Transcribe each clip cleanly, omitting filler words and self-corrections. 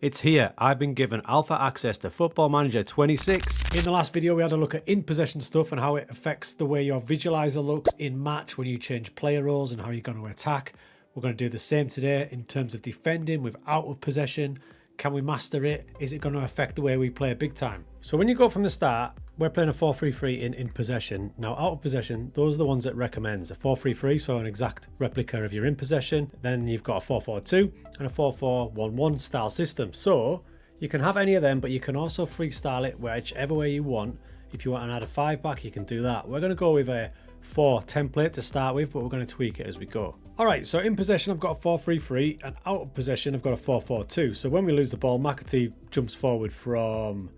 It's here. I've been given alpha access to Football Manager 26. In the last video, we had a look at in-possession stuff and how it affects the way your visualizer looks in match when you change player roles and how you're going to attack. We're going to do the same today in terms of defending with out of possession. Can we master it? Is it going to affect the way we play big time? So when you go from the start, we're playing a 4-3-3 in possession. Now out of possession, those are the ones it recommends. A 4-3-3, so an exact replica of your in possession. Then you've got a 4-4-2 and a 4-4-1-1 style system. So you can have any of them, but you can also freestyle it whichever way you want. If you want to add a 5 back, you can do that. We're going to go with a 4 template to start with, but we're going to tweak it as we go. Alright, so in possession I've got a 4-3-3 and out of possession I've got a 4-4-2. So when we lose the ball, McAtee jumps forward from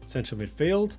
central midfield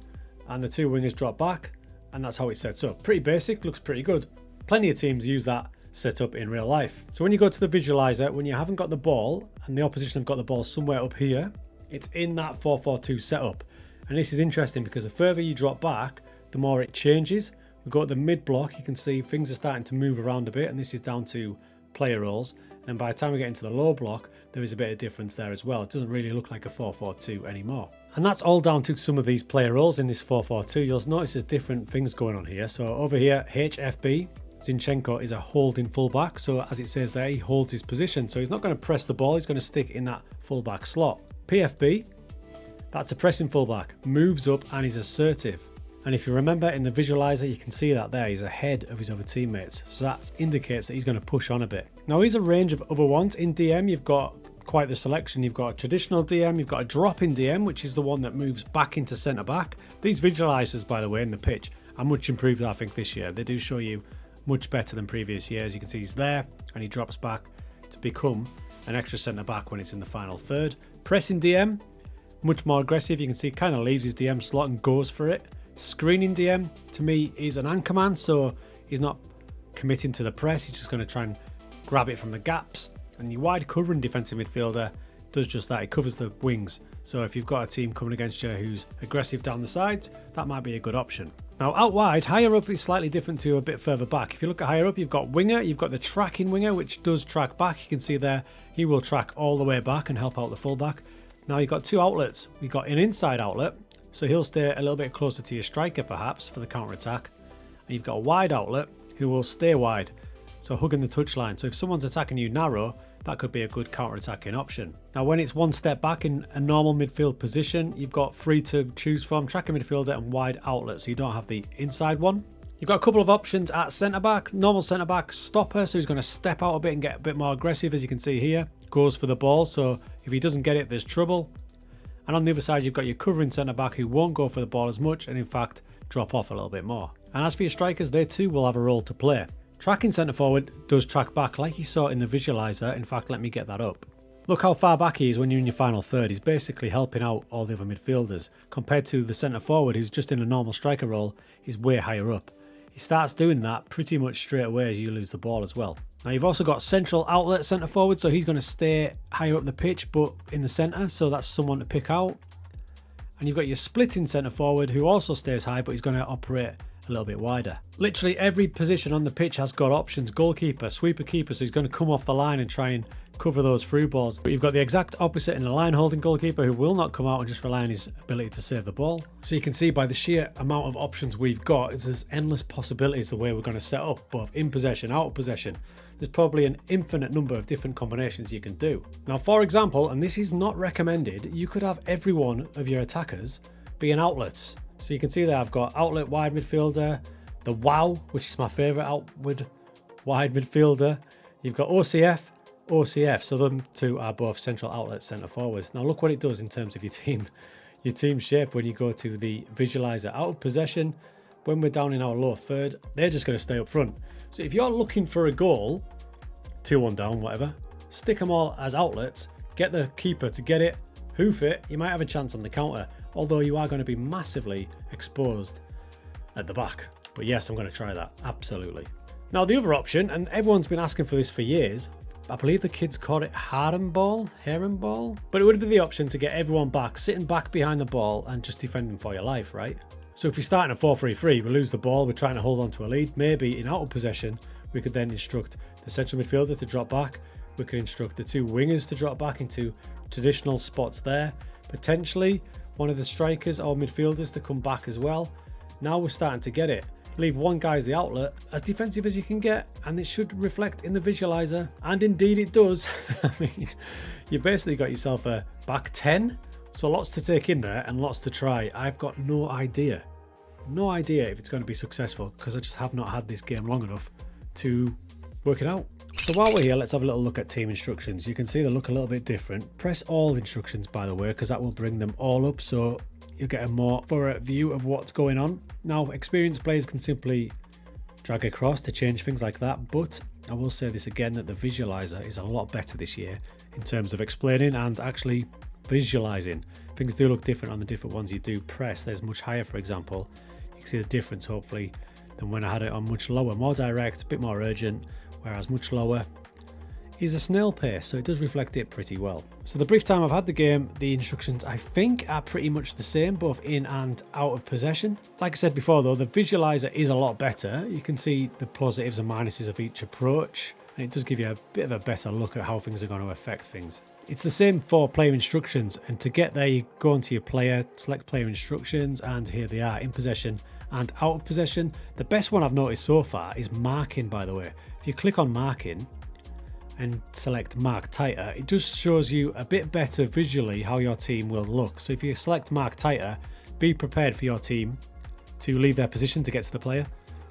and the two wingers drop back, and that's how it sets up. Pretty basic, looks pretty good. Plenty of teams use that setup in real life. So when you go to the visualizer, when you haven't got the ball and the opposition have got the ball somewhere up here, it's in that 4-4-2 setup. And this is interesting because the further you drop back, the more it changes. We go to the mid block, you can see things are starting to move around a bit, and this is down to player roles. And by the time we get into the low block, there is a bit of difference there as well. It doesn't really look like a 4-4-2 anymore. And that's all down to some of these player roles in this 4-4-2. You'll notice there's different things going on here. So over here, HFB, Zinchenko is a holding fullback. So as it says there, he holds his position. So he's not going to press the ball, he's going to stick in that fullback slot. PFB, that's a pressing fullback, moves up and is assertive. And if you remember in the visualizer, you can see that there, he's ahead of his other teammates. So that indicates that he's going to push on a bit. Now here's a range of other ones. In DM, you've got quite the selection. You've got a traditional DM, you've got a drop-in DM, which is the one that moves back into centre-back. These visualizers, by the way, in the pitch are much improved, I think, this year. They do show you much better than previous years. You can see he's there and he drops back to become an extra centre-back when it's in the final third. Pressing DM, much more aggressive. You can see he kind of leaves his DM slot and goes for it. Screening DM, to me, is an anchor man, so he's not committing to the press, he's just going to try and grab it from the gaps. And your wide covering defensive midfielder does just that, he covers the wings. So if you've got a team coming against you who's aggressive down the sides, that might be a good option. Now out wide, higher up is slightly different to a bit further back. If you look at higher up, you've got winger, you've got the tracking winger, which does track back. You can see there, he will track all the way back and help out the fullback. Now you've got two outlets. We've got an inside outlet, so he'll stay a little bit closer to your striker perhaps for the counter-attack. And you've got a wide outlet who will stay wide, so hugging the touchline. So if someone's attacking you narrow, that could be a good counter-attacking option. Now when it's one step back in a normal midfield position, you've got three to choose from, tracking midfielder and wide outlet, so you don't have the inside one. You've got a couple of options at centre-back. Normal centre-back, stopper, so he's going to step out a bit and get a bit more aggressive, as you can see here. Goes for the ball, so if he doesn't get it, there's trouble. And on the other side, you've got your covering centre-back who won't go for the ball as much and in fact drop off a little bit more. And as for your strikers, they too will have a role to play. Tracking centre-forward does track back like you saw in the visualizer. In fact, let me get that up. Look how far back he is when you're in your final third. He's basically helping out all the other midfielders. Compared to the centre-forward who's just in a normal striker role, he's way higher up. He starts doing that pretty much straight away as you lose the ball as well. Now you've also got central outlet centre forward, so he's going to stay higher up the pitch but in the centre, so that's someone to pick out. And you've got your splitting centre forward who also stays high but he's going to operate a little bit wider. Literally every position on the pitch has got options. Goalkeeper, sweeper keeper, so he's going to come off the line and try and cover those through balls. But you've got the exact opposite in a line holding goalkeeper who will not come out and just rely on his ability to save the ball. So you can see by the sheer amount of options we've got, there's endless possibilities the way we're going to set up both in possession, out of possession. There's probably an infinite number of different combinations you can do. Now for example, and this is not recommended, you could have every one of your attackers being outlets. So you can see there I've got outlet wide midfielder, the WOW, which is my favourite outward wide midfielder. You've got OCF, OCF, so them two are both central outlet centre forwards. Now look what it does in terms of your team shape when you go to the visualizer. Out of possession, when we're down in our low third, they're just going to stay up front. So if you're looking for a goal, 2-1 down, whatever, stick them all as outlets, get the keeper to get it, hoof it, you might have a chance on the counter, although you are going to be massively exposed at the back. But yes, I'm going to try that, absolutely. Now the other option, and everyone's been asking for this for years, I believe the kids call it harem ball, but it would be the option to get everyone back, sitting back behind the ball and just defending for your life, right? So if we start in a 4-3-3, we lose the ball, we're trying to hold on to a lead, maybe in out of possession, we could then instruct the central midfielder to drop back, we could instruct the two wingers to drop back into traditional spots there. Potentially one of the strikers or midfielders to come back as well. Now we're starting to get it. Leave one guy as the outlet, as defensive as you can get, and it should reflect in the visualizer. And indeed it does. I mean, you basically got yourself a back 10. So lots to take in there and lots to try. I've got no idea if it's going to be successful, because I just have not had this game long enough to work it out. So while we're here, let's have a little look at team instructions. You can see they look a little bit different. Press all instructions, by the way, because that will bring them all up, so you'll get a more thorough view of what's going on. Now, experienced players can simply drag across to change things like that, but I will say this again, that the visualizer is a lot better this year in terms of explaining and actually visualizing. Things do look different on the different ones you do press. There's much higher, for example. You can see the difference, hopefully, than when I had it on much lower, more direct, a bit more urgent, whereas much lower is a snail pace, so it does reflect it pretty well. So the brief time I've had the game, the instructions I think are pretty much the same, both in and out of possession. Like I said before though, the visualizer is a lot better. You can see the positives and minuses of each approach, and it does give you a bit of a better look at how things are going to affect things. It's the same for player instructions, and to get there you go onto your player, select player instructions, and here they are, in possession and out of possession. The best one I've noticed so far is marking, by the way. If you click on marking and select mark tighter, it just shows you a bit better visually how your team will look. So if you select mark tighter, be prepared for your team to leave their position to get to the player.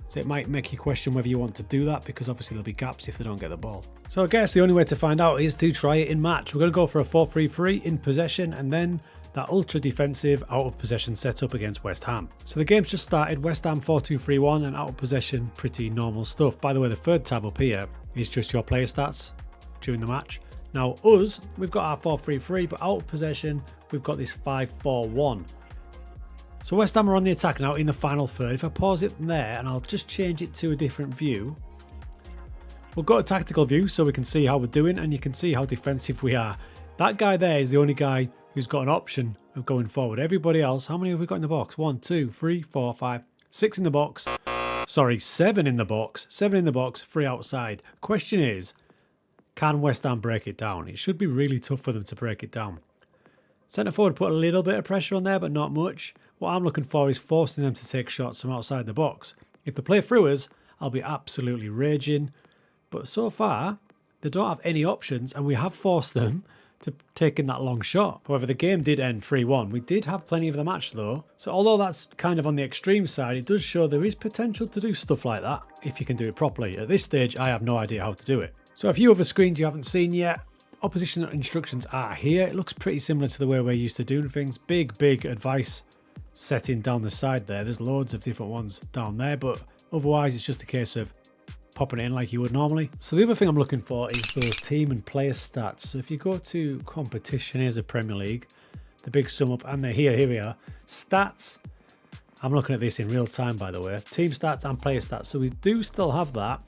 So it might make you question whether you want to do that, because obviously there'll be gaps if they don't get the ball. So I guess the only way to find out is to try it in match. We're going to go for a 4-3-3 in possession, and then that ultra defensive out of possession setup against West Ham. So the game's just started. West Ham 4-2-3-1, and out of possession, pretty normal stuff. By the way, the third tab up here is just your player stats during the match. Now us, we've got our 4-3-3, but out of possession, we've got this 5-4-1. So West Ham are on the attack now in the final third. If I pause it there and I'll just change it to a different view, we'll go to tactical view so we can see how we're doing, and you can see how defensive we are. That guy there is the only guy who's got an option of going forward. Everybody else, how many have we got in the box? 1, 2, 3, 4, 5, 6 in the box. Sorry, 7 in the box. 7 in the box, 3 outside. Question is, can West Ham break it down? It should be really tough for them to break it down. Centre forward put a little bit of pressure on there, but not much. What I'm looking for is forcing them to take shots from outside the box. If they play through us, I'll be absolutely raging. But so far, they don't have any options, and we have forced them to take in that long shot. However, the game did end 3-1. We did have plenty of the match though. So although that's kind of on the extreme side, it does show there is potential to do stuff like that if you can do it properly. At this stage, I have no idea how to do it. So a few other screens you haven't seen yet. Opposition instructions are here. It looks pretty similar to the way we're used to doing things. Big advice setting down the side there. There's loads of different ones down there, but otherwise it's just a case of popping it in like you would normally. So the other thing I'm looking for is those team and player stats. So if you go to competition, here's the Premier League, the big sum up, and they're here we are. Stats, I'm looking at this in real time, by the way. Team stats and player stats. So we do still have that.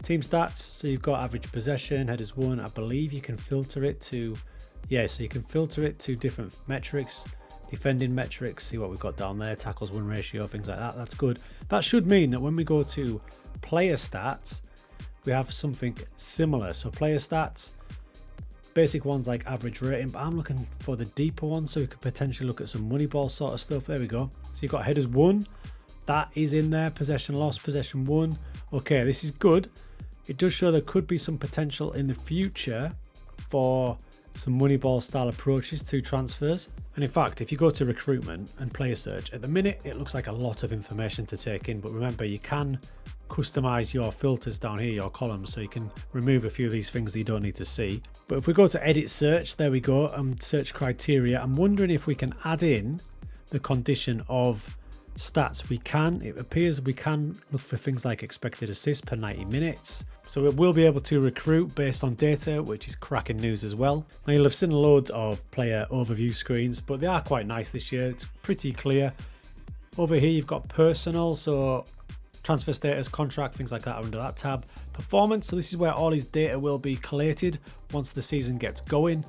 Team stats, so you've got average possession, headers won. I believe you can filter it to, so you can filter it to different metrics, defending metrics, see what we've got down there, tackles win ratio, things like that. That's good. That should mean that when we go to player stats, we have something similar. So player stats, basic ones like average rating, but I'm looking for the deeper ones, so we could potentially look at some money ball sort of stuff. There we go. So you've got headers won, that is in there, possession lost, possession won. Okay, this is good. It does show there could be some potential in the future for some Moneyball style approaches to transfers. And in fact, if you go to recruitment and player search, at the minute it looks like a lot of information to take in, but remember you can customize your filters down here, your columns, so you can remove a few of these things that you don't need to see. But if we go to edit search, there we go, and search criteria, I'm wondering if we can add in the condition of stats. We can, it appears we can look for things like expected assists per 90 minutes. So it will be able to recruit based on data, which is cracking news as well. Now you'll have seen loads of player overview screens, but they are quite nice this year. It's pretty clear. Over here you've got personal, so transfer status, contract, things like that are under that tab. Performance, so this is where all his data will be collated once the season gets going.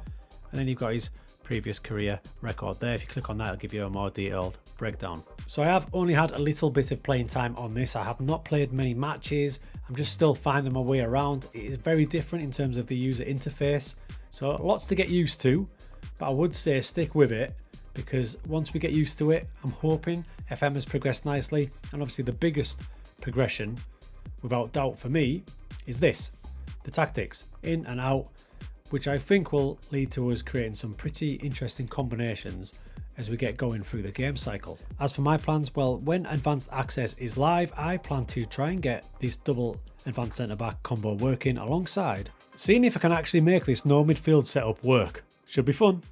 And then you've got his previous career record there. If you click on that, it'll give you a more detailed breakdown. So I have only had a little bit of playing time on this. I have not played many matches. I'm just still finding my way around. It is very different in terms of the user interface. So lots to get used to. but I would say stick with it, because once we get used to it, I'm hoping FM has progressed nicely. And obviously the biggest progression, without doubt for me, is this, the tactics, in and out, which I think will lead to us creating some pretty interesting combinations as we get going through the game cycle. As for my plans, well, when Advanced Access is live, I plan to try and get this double advanced centre-back combo working alongside seeing if I can actually make this no midfield setup work. Should be fun.